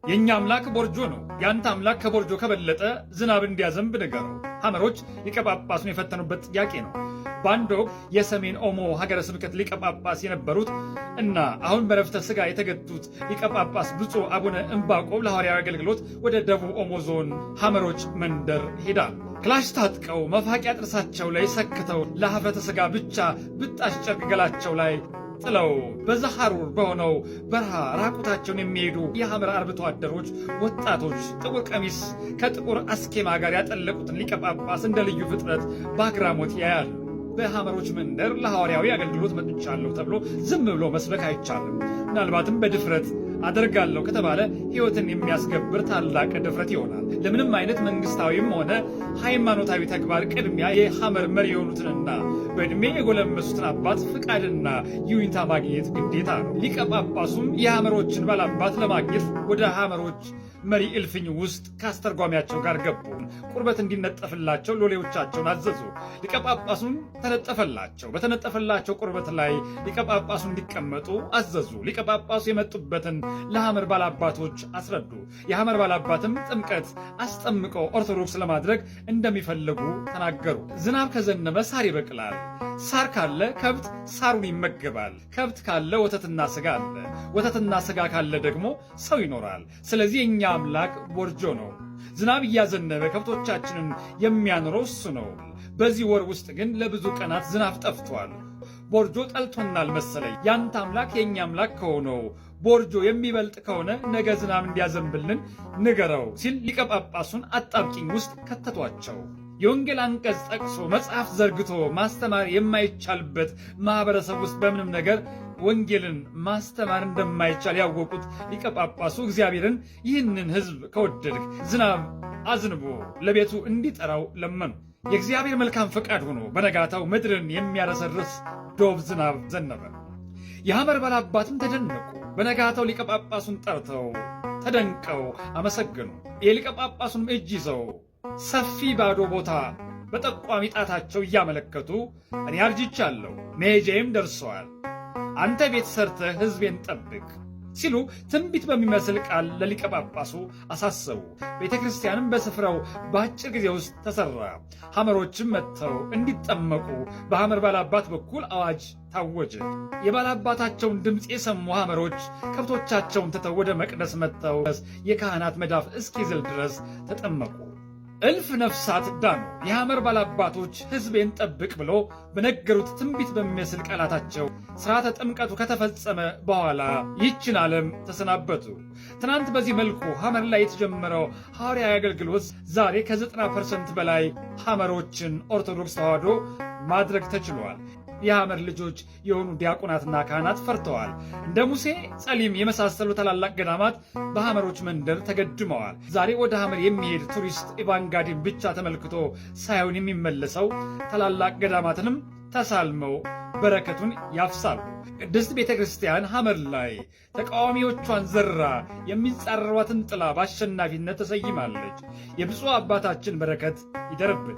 የኛ አምላክ ቦርጆ ነው። ያንተ አምላክ ከቦርጆ ከበለጠ ዝናብ እንዲያዘንብ ንገረው። ሐመሮች ሊቀ ጳጳሱን የፈተኑበት ጥያቄ ነው። በአንድ ወቅት የሰሜን ኦሞ ሀገረ ስብከት ሊቀ ጳጳስ የነበሩት እና አሁን በረፍተ ሥጋ የተገቱት ሊቀ ጳጳስ ብፁዕ አቡነ ዕንባቆም ለሐዋርያዊ አገልግሎት ወደ ደቡብ ኦሞ ዞን ሐመሮች መንደር ሄዳል። ክላሽ ታጥቀው መፋቂያ ጥርሳቸው ላይ ሰክተው ለኀፍረተ ሥጋ ብቻ ብጣሽ ጨርቅ ገላቸው ላይ ጥለው በዛ ሐሩር በሆነው በረሃ ራቁታቸውን የሚሄዱ የሐመር አርብቶ አደሮች ወጣቶች ጥቁር ቀሚስ ከጥቁር አስኬማ ጋር ያጠለቁትን ሊቀ ጳጳስ እንደ ልዩ ፍጥረት በአግራሞት ያያሉ። በሐመሮች መንደር ለሐዋርያዊ አገልግሎት መጥቻለሁ ተብሎ ዝም ብሎ መስበክ አይቻልም። ምናልባትም በድፍረት አደርጋለሁ ከተባለ ሕይወትን የሚያስገብር ታላቅ ድፍረት ይሆናል። ለምንም አይነት መንግስታዊም ሆነ ሃይማኖታዊ ተግባር ቅድሚያ የሐመር መሪ የሆኑትንና በዕድሜ የጎለመሱትን አባት ፍቃድና ይሁንታ ማግኘት ግዴታ ነው። ሊቀ ጳጳሱም የሐመሮችን ባላባት ለማግኘት ወደ ሐመሮች መሪ እልፍኝ ውስጥ ከአስተርጓሚያቸው ጋር ገቡ። ቁርበት እንዲነጠፍላቸው ሎሌዎቻቸውን አዘዙ። ሊቀ ጳጳሱን ተነጠፈላቸው። በተነጠፈላቸው ቁርበት ላይ ሊቀ ጳጳሱ እንዲቀመጡ አዘዙ። ሊቀ ጳጳሱ የመጡበትን ለሐመር ባላባቶች አስረዱ። የሐመር ባላባትም ጥምቀት አስጠምቀው ኦርቶዶክስ ለማድረግ እንደሚፈልጉ ተናገሩ። ዝናብ ከዘነበ ሳር ይበቅላል። ሳር ካለ ከብት ሳሩን ይመገባል። ከብት ካለ ወተትና ስጋ አለ። ወተትና ስጋ ካለ ደግሞ ሰው ይኖራል። ስለዚህ የኛ አምላክ ቦርጆ ነው። ዝናብ እያዘነበ ከብቶቻችንን የሚያኖረው እሱ ነው። በዚህ ወር ውስጥ ግን ለብዙ ቀናት ዝናብ ጠፍቷል። ቦርጆ ጠልቶናል መሰለኝ። ያንተ አምላክ የኛ አምላክ ከሆነው ቦርጆ የሚበልጥ ከሆነ ነገ ዝናብ እንዲያዘንብልን ንገረው ሲል ሊቀ ጳጳሱን አጣብቂኝ ውስጥ ከተቷቸው። የወንጌል አንቀጽ ጠቅሶ መጽሐፍ ዘርግቶ ማስተማር የማይቻልበት ማኅበረሰብ ውስጥ በምንም ነገር ወንጌልን ማስተማር እንደማይቻል ያወቁት ሊቀ ጳጳሱ እግዚአብሔርን ይህንን ሕዝብ ከወደድክ ዝናብ አዝንቦ ለቤቱ እንዲጠራው ለመኑ። የእግዚአብሔር መልካም ፈቃድ ሆኖ በነጋታው ምድርን የሚያረሰርስ ዶፍ ዝናብ ዘነበ። የሐመር ባላባትም ተደነቁ። በነጋታው ሊቀ ጳጳሱን ጠርተው ተደንቀው አመሰገኑ። የሊቀ ጳጳሱንም እጅ ይዘው ሰፊ ባዶ ቦታ በጠቋሚ ጣታቸው እያመለከቱ እኔ አርጅቻለሁ፣ መሄጃዬም ደርሰዋል፣ አንተ ቤት ሰርተህ ሕዝቤን ጠብቅ ሲሉ ትንቢት በሚመስል ቃል ለሊቀ ጳጳሱ አሳሰቡ። ቤተ ክርስቲያንም በስፍራው በአጭር ጊዜ ውስጥ ተሠራ። ሐመሮችም መጥተው እንዲጠመቁ በሐመር ባላባት በኩል አዋጅ ታወጀ። የባላባታቸውን ድምፅ የሰሙ ሐመሮች ከብቶቻቸውን ትተው ወደ መቅደስ መጥተው የካህናት መዳፍ እስኪዝል ድረስ ተጠመቁ። እልፍ ነፍሳት ዳኑ። የሐመር ባላባቶች ሕዝቤን ጠብቅ ብሎ በነገሩት ትንቢት በሚመስል ቃላታቸው ሥርዓተ ጥምቀቱ ከተፈጸመ በኋላ ይህችን ዓለም ተሰናበቱ። ትናንት በዚህ መልኩ ሐመር ላይ የተጀመረው ሐዋርያዊ አገልግሎት ዛሬ ከ90% በላይ ሐመሮችን ኦርቶዶክስ ተዋሕዶ ማድረግ ተችሏል። የሐመር ልጆች የሆኑ ዲያቆናትና ካህናት ፈርተዋል። እንደ ሙሴ ጸሊም የመሳሰሉ ታላላቅ ገዳማት በሐመሮች መንደር ተገድመዋል። ዛሬ ወደ ሐመር የሚሄድ ቱሪስት ኢቫንጋዲን ብቻ ተመልክቶ ሳይሆን የሚመለሰው ታላላቅ ገዳማትንም ተሳልመው በረከቱን ያፍሳሉ። ቅድስት ቤተ ክርስቲያን ሐመር ላይ ተቃዋሚዎቿን ዘራ የሚጻረሯትን ጥላ በአሸናፊነት ተሰይማለች። የብፁዕ አባታችን በረከት ይደርብን።